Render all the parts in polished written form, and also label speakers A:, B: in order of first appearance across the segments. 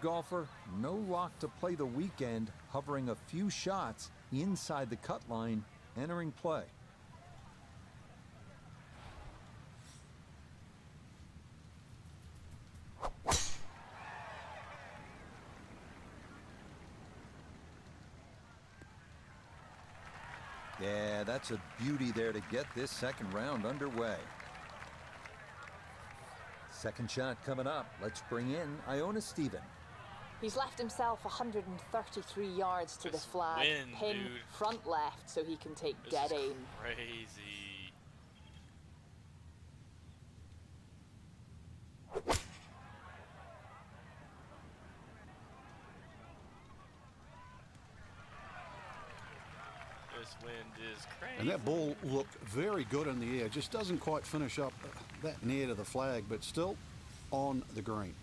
A: Golfer, no rock to play the weekend, hovering a few shots inside the cut line, entering play. Yeah, that's a beauty there to get this second round underway. Second shot coming up. Let's bring in Iona Stephen.
B: He's left himself 133 yards to the flag. Pin
C: dude.
B: Front left so he can take dead aim.
C: Crazy. This wind is crazy.
D: And that ball looked very good in the air. Just doesn't quite finish up that near to the flag, but still on the green.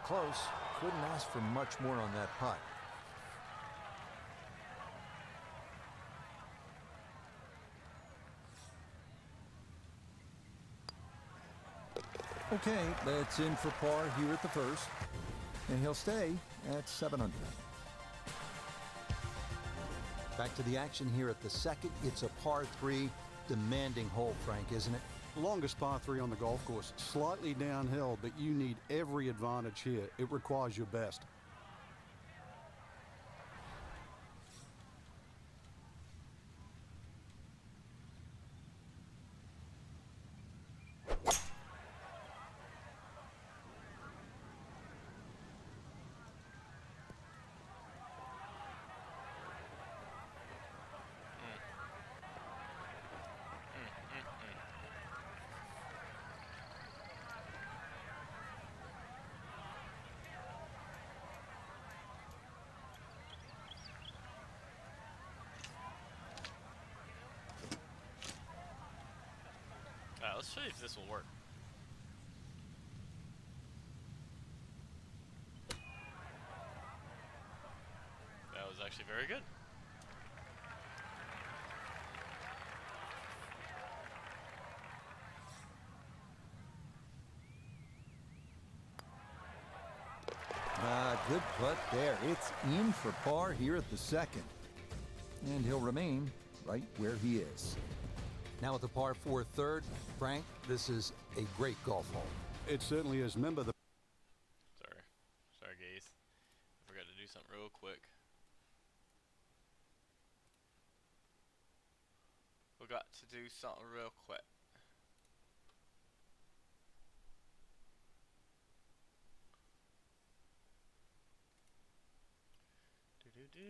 A: Close. Couldn't ask for much more on that putt. Okay, that's in for par here at the first. And he'll stay at 700. Back to the action here at the second. It's a par 3, demanding hole, Frank, isn't it?
D: Longest par 3 on the golf course. Slightly downhill, but you need every advantage here. It requires your best.
C: Let's see if this will work. That was actually very good.
A: Good putt there. It's in for par here at the second. And he'll remain right where he is. Now at the par 4 third, Frank, this is a great golf hole.
D: It certainly is. Remember the...
C: Sorry guys. I forgot to do something real quick. Forgot to do something real quick. Do-do-do.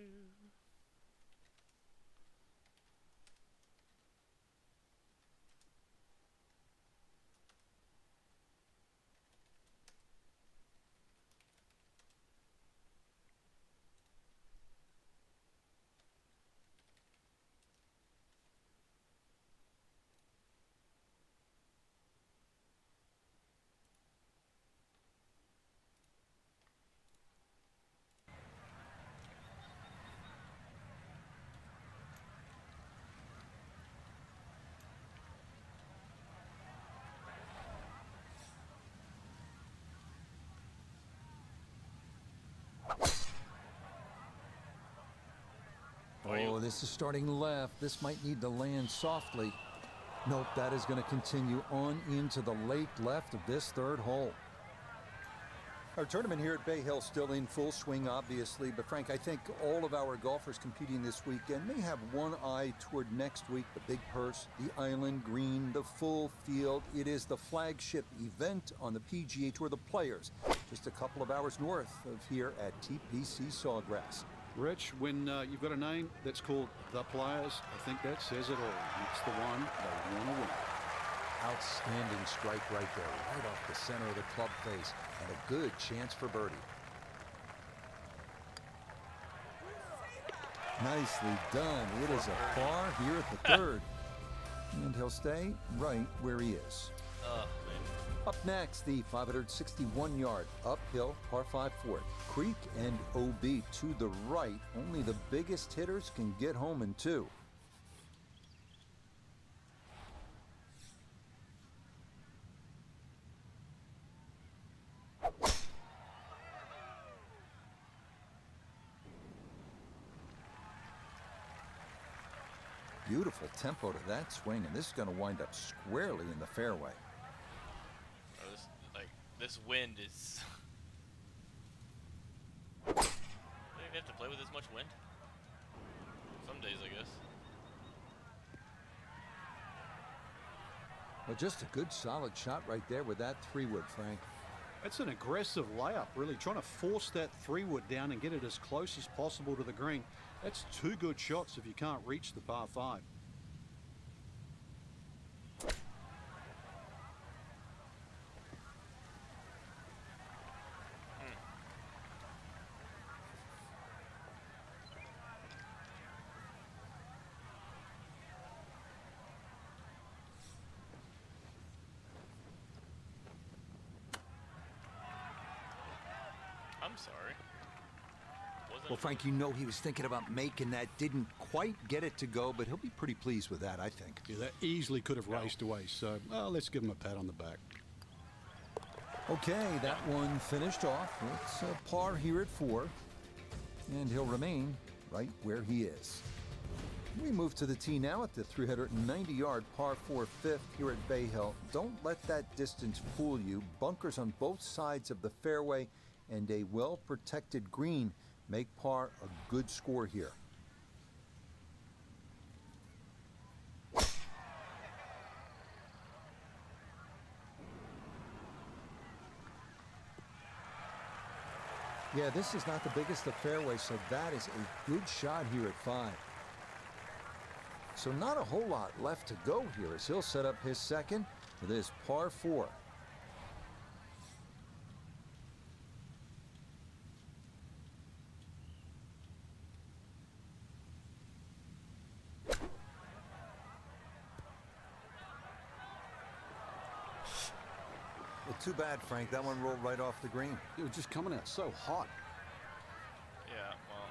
A: Oh, this is starting left. This might need to land softly. Nope, that is going to continue on into the lake left of this third hole. Our tournament here at Bay Hill still in full swing, obviously, but Frank, I think all of our golfers competing this weekend may have one eye toward next week, the big purse, the island green, the full field. It is the flagship event on the PGA Tour, the Players, just a couple of hours north of here at TPC Sawgrass.
D: Rich, when you've got a name that's called The Players, I think that says it all. It's the one they want to win.
A: Outstanding strike right there, right off the center of the club face, and a good chance for birdie. Nicely done. It is a par here at the third. And he'll stay right where he is.
C: Oh, man.
A: Up next, the 561-yard uphill par 5 fourth. Creek and OB to the right. Only the biggest hitters can get home in two. Beautiful tempo to that swing, and this is going to wind up squarely in the fairway.
C: This wind is. Do you even have to play with this much wind? Some days, I guess.
A: Well, just a good solid shot right there with that 3-wood, Frank.
D: That's an aggressive layup, really, trying to force that 3-wood down and get it as close as possible to the green. That's two good shots if you can't reach the par 5.
C: I'm sorry.
A: Well, Frank, you know he was thinking about making that. Didn't quite get it to go, but he'll be pretty pleased with that, I think.
D: Yeah, that easily could have raced away, so let's give him a pat on the back.
A: Okay, that one finished off. It's a par here at 4, and he'll remain right where he is. We move to the tee now at the 390-yard par 4 fifth here at Bay Hill. Don't let that distance fool you. Bunkers on both sides of the fairway and a well-protected green make par a good score here. Yeah, this is not the biggest of fairways, so that is a good shot here at 5. So not a whole lot left to go here as he'll set up his second for this par 4. Well, too bad, Frank. That one rolled right off the green.
D: It was just coming out so hot.
C: Yeah, well.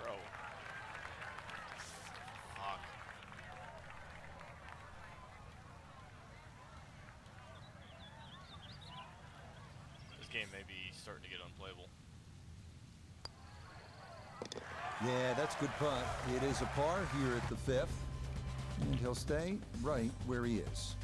C: Bro. Fuck. This game may be starting to get unplayable.
A: Yeah, that's a good putt. It is a par here at the 5th, and he'll stay right where he is.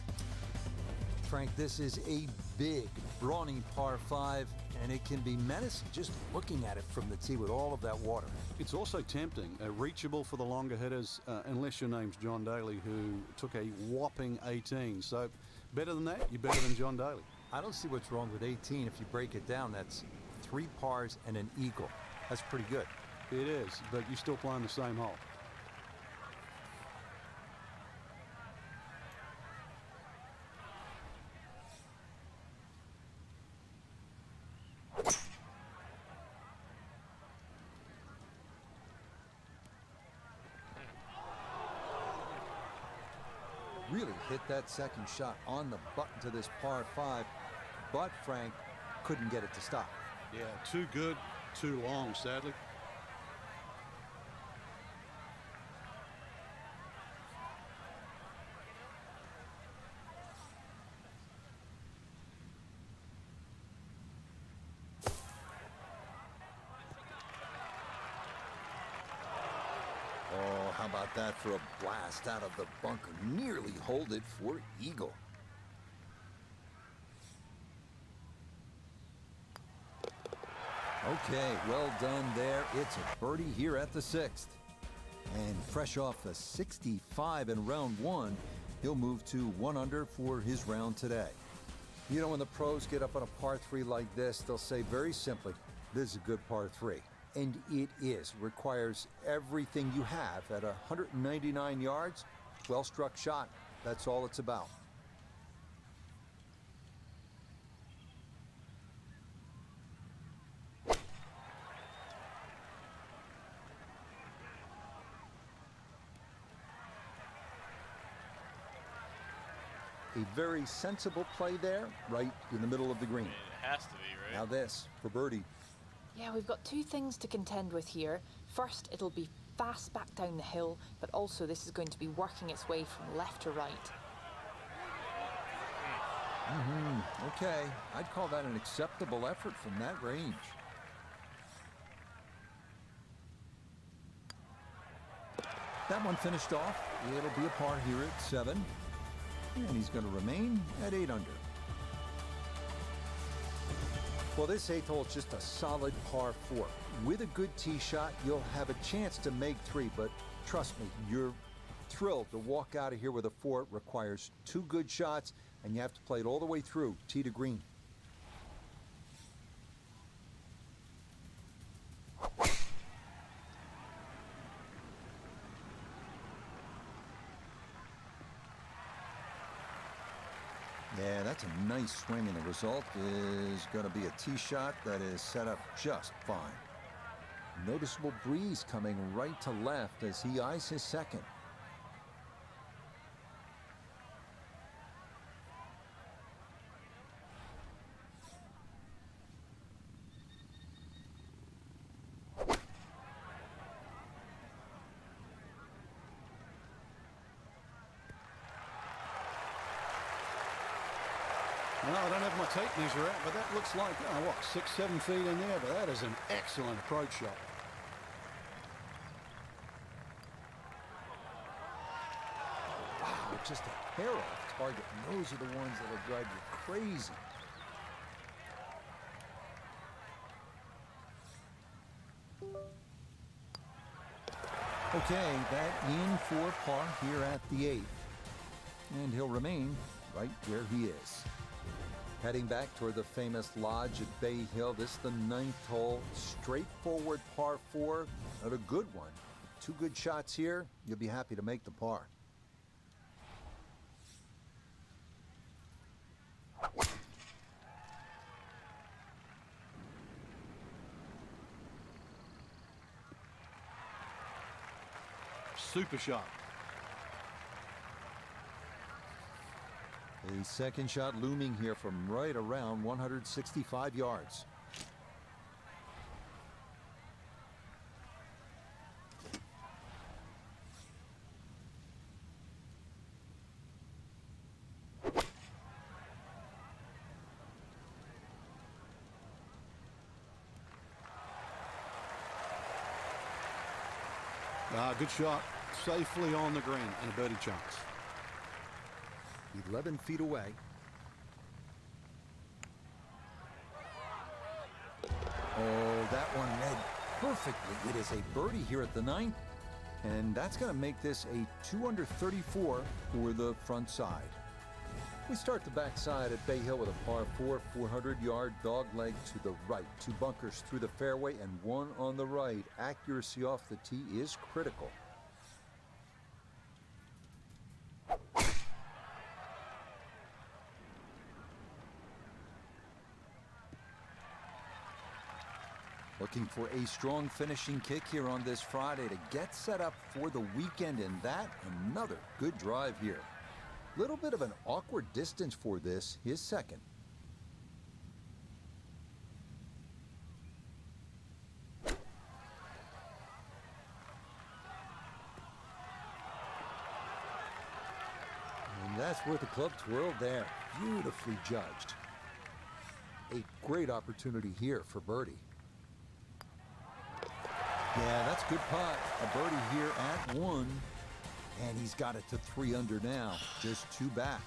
A: Frank, this is a big, brawny par 5, and it can be menacing just looking at it from the tee with all of that water.
D: It's also tempting, reachable for the longer hitters, unless your name's John Daly, who took a whopping 18. So better than that, you're better than John Daly.
A: I don't see what's wrong with 18 if you break it down. That's 3 pars and an eagle. That's pretty good.
D: It is, but you're still playing the same hole.
A: Really hit that second shot on the button to this par 5, but Frank couldn't get it to stop.
D: Yeah, too good, too long, sadly.
A: Oh, how about that for a blast out of the bunker? Nearly hold it for eagle. Okay, well done there. It's a birdie here at the 6th. And fresh off a 65 in round 1, he'll move to 1 under for his round today. You know, when the pros get up on a par 3 like this, they'll say very simply, this is a good par 3. And it is. Requires everything you have at 199 yards. Well-struck shot. That's all it's about. A very sensible play there, right in the middle of the
C: I
A: green.
C: mean, it has to be, right?
A: Now this for birdie.
B: Yeah, we've got two things to contend with here. First, it'll be fast back down the hill, but also this is going to be working its way from left to right.
A: Okay, I'd call that an acceptable effort from that range. That one finished off. It'll be a par here at 7. And he's going to remain at 8 under. Well, this 8th hole is just a solid par 4. With a good tee shot, you'll have a chance to make 3, but trust me, you're thrilled to walk out of here with a 4. It requires 2 good shots, and you have to play it all the way through, tee to green. Yeah, that's a nice swing, and the result is going to be a tee shot that is set up just fine. Noticeable breeze coming right to left as he eyes his second.
D: Well, I don't have my tape measure out, but that looks like, what, 6-7 feet in there, but that is an excellent approach shot.
A: Wow, just a hair off target, and those are the ones that'll drive you crazy. Okay, that in for par here at the 8th. And he'll remain right where he is. Heading back toward the famous lodge at Bay Hill. This is the 9th hole. Straightforward par 4. Not a good one. 2 good shots here. You'll be happy to make the par.
D: Super shot.
A: A second shot looming here from right around 165 yards.
D: Good shot. Safely on the green and a birdie chance.
A: 11 feet away. Oh, that one read perfectly. It is a birdie here at the 9th. And that's going to make this a 2 under 34 for the front side. We start the backside at Bay Hill with a par 4, 400-yard dog leg to the right. 2 bunkers through the fairway and 1 on the right. Accuracy off the tee is critical. Looking for a strong finishing kick here on this Friday to get set up for the weekend, and that another good drive here. Little bit of an awkward distance for this, his second. And that's where the club twirled there. Beautifully judged. A great opportunity here for birdie. Yeah, that's good putt. A birdie here at 1. And he's got it to 3 under now. Just 2 back.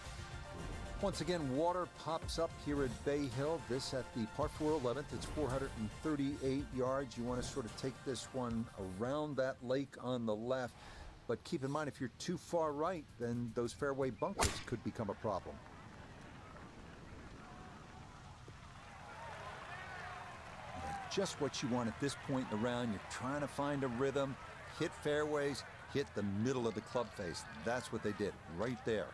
A: Once again, water pops up here at Bay Hill. This at the par 4 11th. It's 438 yards. You want to sort of take this one around that lake on the left. But keep in mind, if you're too far right, then those fairway bunkers could become a problem. Just what you want at this point in the round. You're trying to find a rhythm, hit fairways, hit the middle of the club face. That's what they did right there.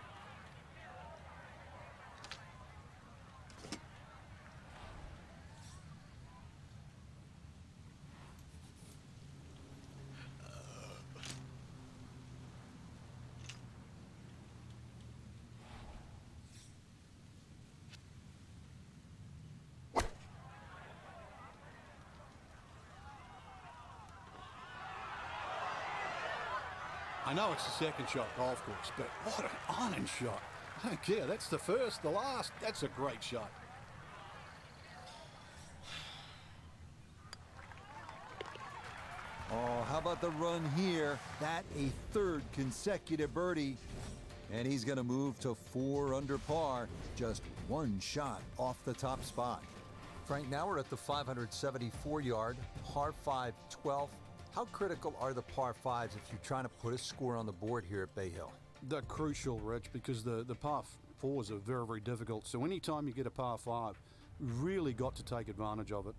D: I know it's the second shot golf course, but what an iron shot. I don't care. That's the first, the last. That's a great shot.
A: Oh, how about the run here? That a third consecutive birdie. And he's going to move to 4 under par. Just one shot off the top spot. Frank, now we're at the 574-yard, par 5 12th. How critical are the par 5s if you're trying to put a score on the board here at Bay Hill?
D: They're crucial, Rich, because the par 4s are very, very difficult. So anytime you get a par 5, really got to take advantage of it.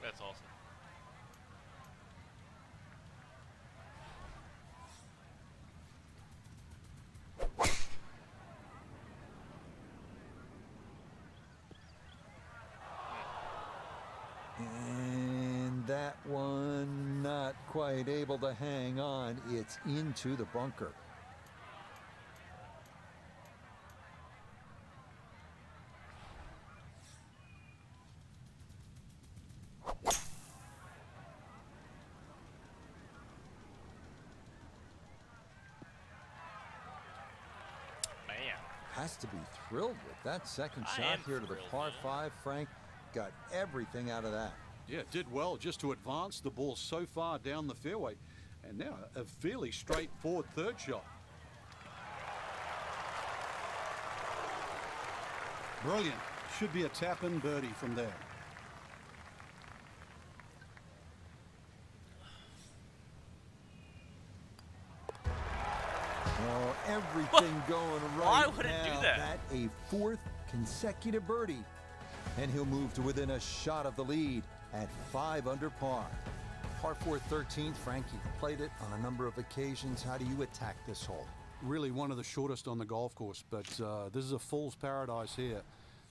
C: That's awesome.
A: And that one not quite able to hang on. It's into the bunker. Has to be thrilled with that second shot here to the par 5, Frank. Got everything out of that.
D: Yeah, did well just to advance the ball so far down the fairway. And now a fairly straightforward third shot. Brilliant. Should be a tap-in birdie from there.
A: Oh, everything going right.
C: Why would it
A: now.
C: do that?
A: That a 4th consecutive birdie. And he'll move to within a shot of the lead at 5 under par. Par 4 13th, Frank, you've played it on a number of occasions. How do you attack this hole?
D: Really one of the shortest on the golf course, but this is a fool's paradise here.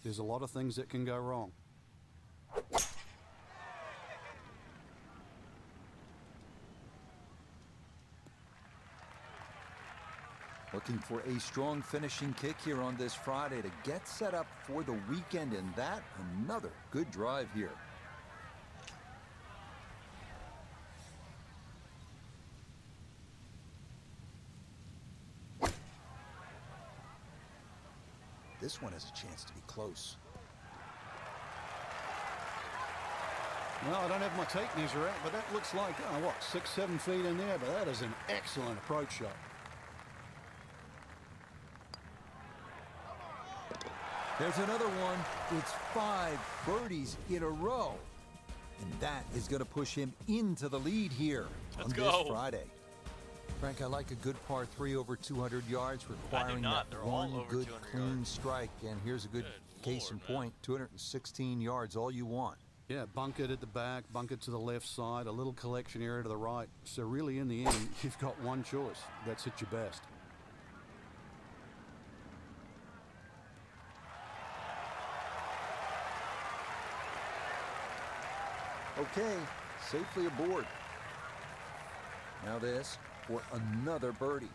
D: There's a lot of things that can go wrong.
A: Looking for a strong finishing kick here on this Friday to get set up for the weekend, and that another good drive here. This one has a chance to be close.
D: Well, I don't have my tape measure out, but that looks like, what, 6-7 feet in there, but that is an excellent approach shot.
A: There's another one. It's 5 birdies in a row. And that is going to push him into the lead here on this Friday. Frank, I like a good par 3 over 200 yards, requiring that one good clean strike. And here's a good case in point, 216 yards, all you want.
D: Yeah, bunkered at the back, bunkered to the left side, a little collection area to the right. So really, in the end, you've got one choice. That's at your best.
A: Okay, safely aboard. Now this for another birdie.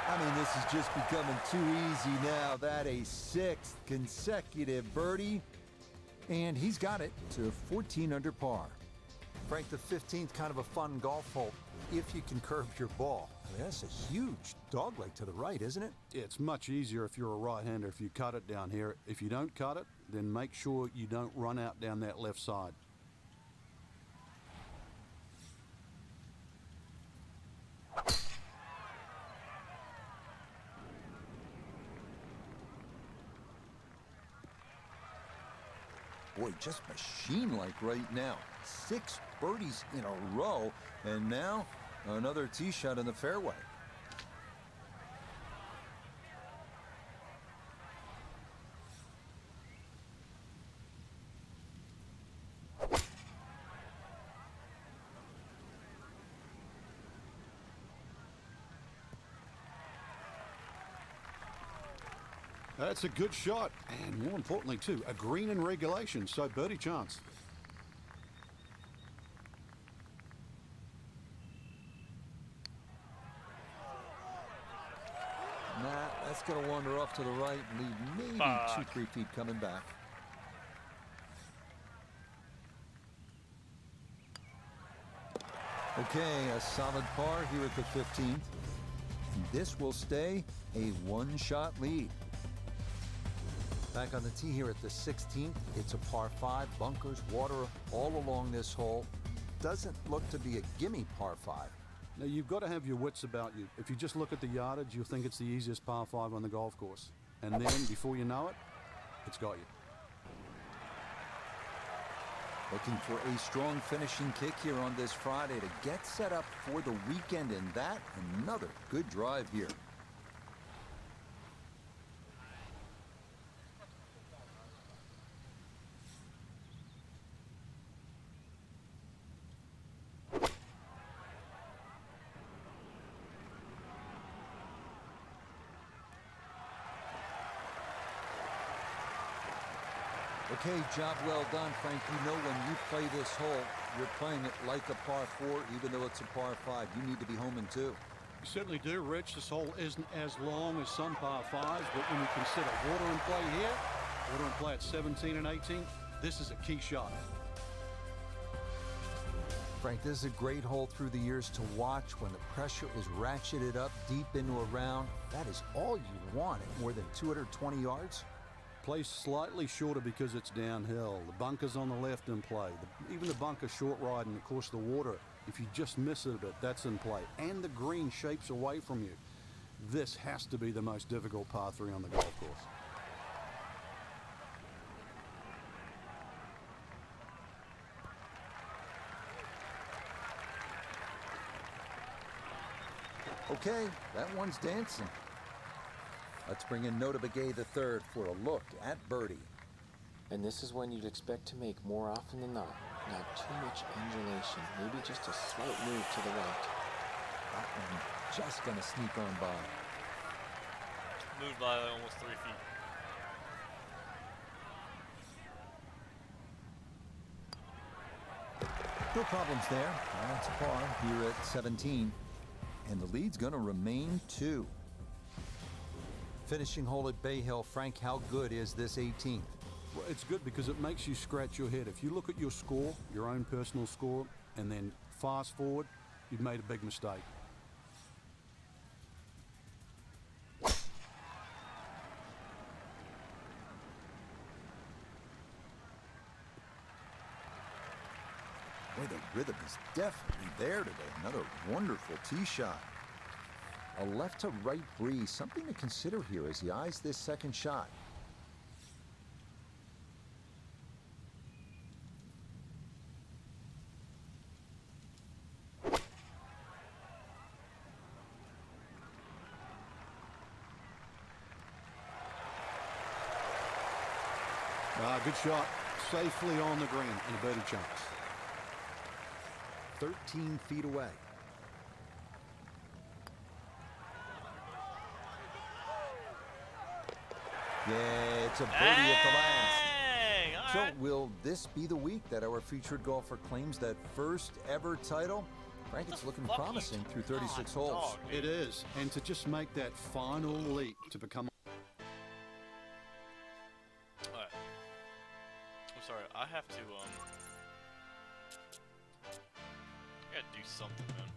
A: I mean, this is just becoming too easy now. That a 6th consecutive birdie. And he's got it to 14 under par. Frank, the 15th, kind of a fun golf hole. if you can curve your ball. I mean, that's a huge dogleg to the right, isn't it?
D: It's much easier if you're a right-hander if you cut it down here. If you don't cut it, then make sure you don't run out down that left side.
A: Boy, just machine-like right now. 6 birdies in a row, and now another tee shot in the fairway.
D: That's a good shot, and more importantly too, a green in regulation, so birdie chance.
A: Nah, that's going to wander off to the right and leave maybe
C: Fuck.
A: 2-3 feet coming back. Okay, a solid par here at the 15th. And this will stay a one-shot lead. Back on the tee here at the 16th. It's a par 5, bunkers, water all along this hole. Doesn't look to be a gimme par 5.
D: Now, you've got to have your wits about you. If you just look at the yardage, you'll think it's the easiest par 5 on the golf course. And then, before you know it, it's got you.
A: Looking for a strong finishing kick here on this Friday to get set up for the weekend, and that, another good drive here. Okay, job well done, Frank. You know when you play this hole, you're playing it like a par 4, even though it's a par 5. You need to be home in 2.
D: You certainly do, Rich. This hole isn't as long as some par 5s, but when you consider water in play here, water in play at 17 and 18, this is a key shot.
A: Frank, this is a great hole through the years to watch when the pressure is ratcheted up deep into a round. That is all you want at more than 220 yards.
D: Plays slightly shorter because it's downhill. The bunker's on the left in play. Even the bunker short ride, and of course the water, if you just miss it a bit, that's in play. And the green shapes away from you. This has to be the most difficult par 3 on the golf course.
A: Okay, that one's dancing. Let's bring in Nota Begay III for a look at birdie.
E: And this is when you'd expect to make more often than not. Not too much undulation, maybe just a slight move to the right.
A: That one just gonna sneak on by.
C: Moved by almost 3 feet.
A: No problems there. That's par here at 17. And the lead's gonna remain 2. Finishing hole at Bay Hill. Frank, how good is this 18th?
D: Well, it's good because it makes you scratch your head. If you look at your score, your own personal score, and then fast forward, you've made a big mistake.
A: Boy, the rhythm is definitely there today. Another wonderful tee shot. A left to right breeze, something to consider here as he eyes this second shot.
D: Good shot. Safely on the green and a birdie chance.
A: 13 feet away. Yeah, it's a birdie at the last.
C: Dang, all
A: So
C: right.
A: will this be the week that our featured golfer claims that first ever title? Frank, it's looking
C: Fuck you,
A: promising through
C: God,
A: 36 holes.
C: dog, dude.
D: It is. And to just make that final leap to become...
C: Alright. I'm sorry, I have to, I gotta do something, man.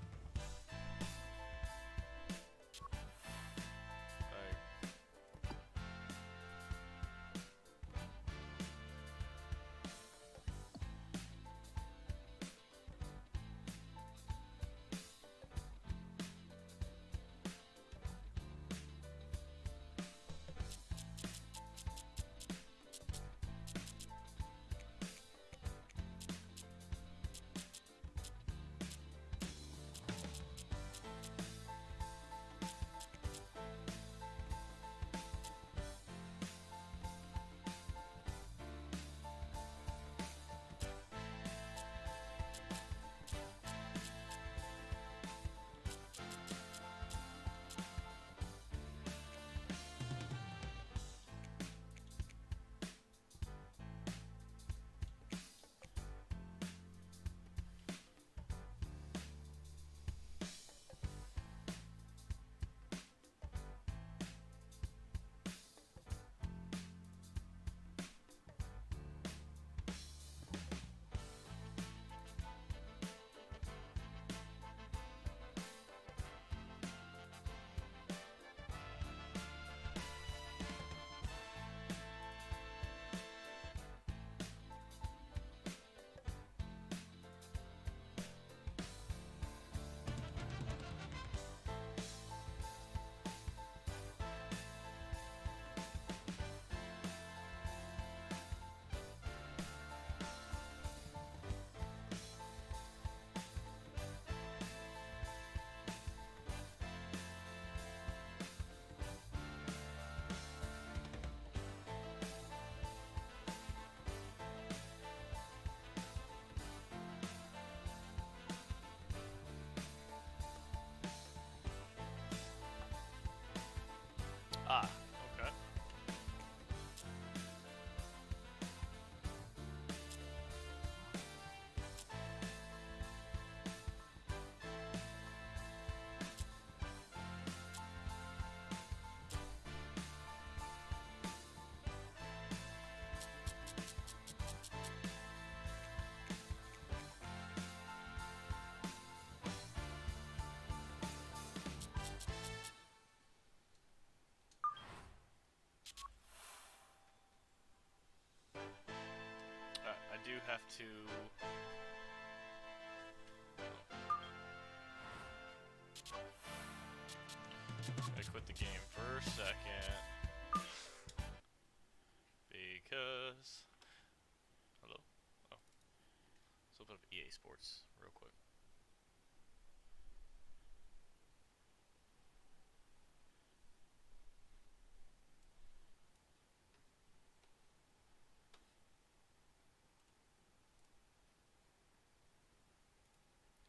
C: do have to. I quit the game for a second because. Hello. Oh. Let's open up EA Sports real quick.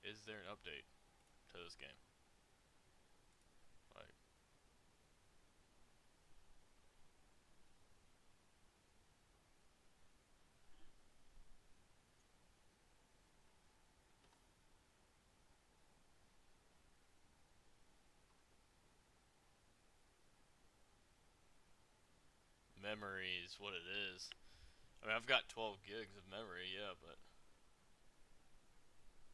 C: Is there an update to this game? Like, memory is what it is. I mean, I've got 12 gigs of memory, yeah, but.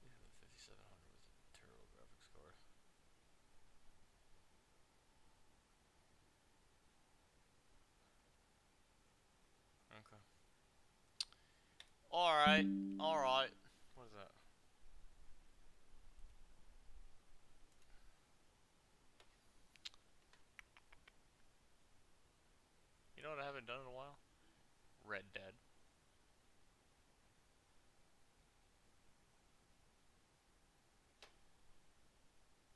C: Yeah, the 5700 with a terrible graphics card. Okay. Alright, alright. What is that? You know what I haven't done in a while? Red Dead.